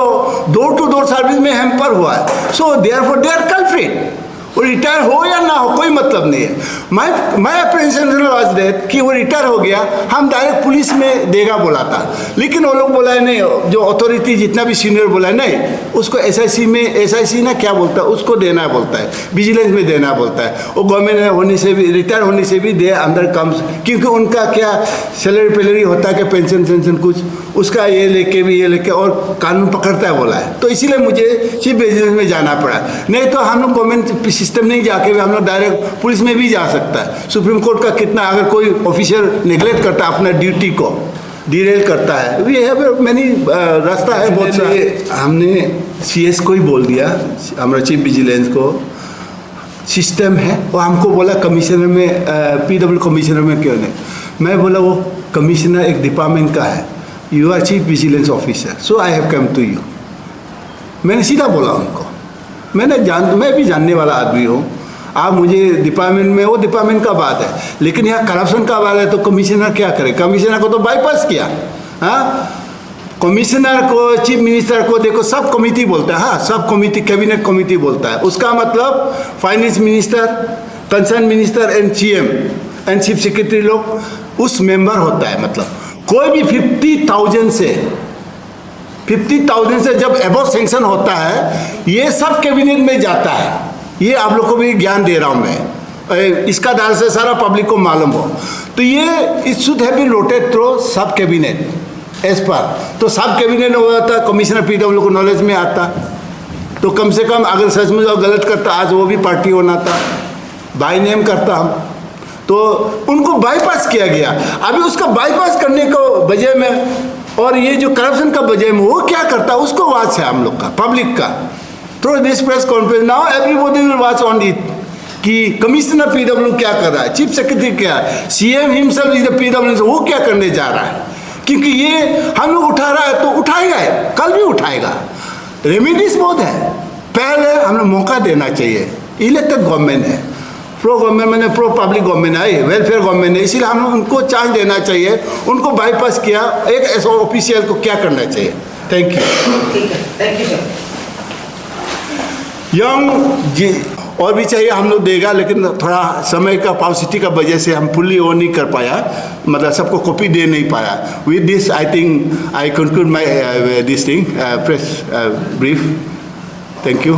डोर टू डोर सर्विस में हैम्पर हुआ है। So therefore they are culprit. वो रिटायर हो या ना हो कोई मतलब नहीं है। मैं अप्रेंशन वाज दैट कि वो रिटायर हो गया, हम डायरेक्ट पुलिस में देगा बोला था, लेकिन वो लोग बोला है नहीं, जो अथॉरिटी जितना भी सीनियर बोला है नहीं, उसको एसआईसी में, एसआईसी ना क्या बोलता है उसको देना बोलता है, विजिलेंस में देना बोलता है। वो गवर्नमेंट होने से भी, रिटायर होने से भी दे अंदर कम, क्योंकि उनका क्या सैलरी पैलरी होता है कि पेंशन कुछ, उसका ये लेके भी ये लेके, और कानून पकड़ता है बोला है। तो इसीलिए मुझे चीफ विजिलेंस में जाना पड़ा, नहीं तो हम लोग गवर्नमेंट सिस्टम नहीं जाके भी हम लोग डायरेक्ट पुलिस में भी जा सकता है। सुप्रीम कोर्ट का कितना, अगर कोई ऑफिसर नेग्लेक्ट करता है अपना ड्यूटी को, डिरेल करता है, वी हैव मैनी रास्ता है बहुत सारे। हमने सीएस को ही बोल दिया, हमारा चीफ विजिलेंस को, सिस्टम है। वो हमको बोला कमिश्नर में, पीडब्ल्यू कमिश्नर में क्यों नहीं, मैं बोला वो कमिश्नर एक डिपार्टमेंट का है, you are chief vigilance officer, so I have come to you. मैंने सीधा बोला उनको, मैं भी जानने वाला आदमी हूँ, आप मुझे डिपार्टमेंट में, वो डिपार्टमेंट का बात है, लेकिन यहाँ करप्शन का बात है तो कमिश्नर क्या करे। कमिश्नर को तो बाईपास किया। हाँ, कमिश्नर को, चीफ मिनिस्टर को देखो सब कमिटी बोलता है। हाँ, सब कमिटी, कैबिनेट कमिटी बोलता है। उसका मतलब finance minister, concern minister and CM and chief secretary लोग उस मेंबर होता है। मतलब कोई भी 50,000 से जब एबव सेंक्शन होता है, ये सब कैबिनेट में जाता है। ये आप लोग को भी ज्ञान दे रहा हूँ मैं, इसका दायरा से सारा पब्लिक को मालूम हो। तो ये it should have been rotate through सब कैबिनेट एज पर। तो सब कैबिनेट हुआ था, कमिश्नर पीडब्ल्यू को नॉलेज में आता, तो कम से कम अगर सचमुच गलत करता, आज वो भी पार्टी होना था, बाई नेम करता हम, तो उनको बाईपास किया गया। अभी उसका बाईपास करने को वजह में, और ये जो करप्शन का वजह में वो क्या करता है, उसको वाच है हम लोग का, पब्लिक का, through this press conference. Now everybody will watch on it कि कमिश्नर पीडब्ल्यू क्या कर रहा है, चीफ सेक्रेटरी क्या है, CM himself is the PW, वो क्या करने जा रहा है। क्योंकि ये हम लोग उठा रहा है तो उठाएगा, कल भी उठाएगा। रेमेडीज बहुत है, पहले हमें मौका देना चाहिए। इलेक्टेड गवर्नमेंट है, प्रो गवर्नमेंट, मैंने प्रो पब्लिक गवर्नमेंट है, वेलफेयर गवर्नमेंट है, इसीलिए हम लोग उनको चांस देना चाहिए। उनको बाईपास किया, एक ऐसा ऑफिशियल को क्या करना चाहिए। Thank you. ठीक है, थैंक यू सर। यंग जी और भी चाहिए हम लोग देगा, लेकिन थोड़ा समय का पाउसिटी का वजह से हम फुल्ली वो नहीं कर पाया, मतलब सबको कॉपी दे नहीं पाया। With this I think I conclude my this thing press brief. Thank you.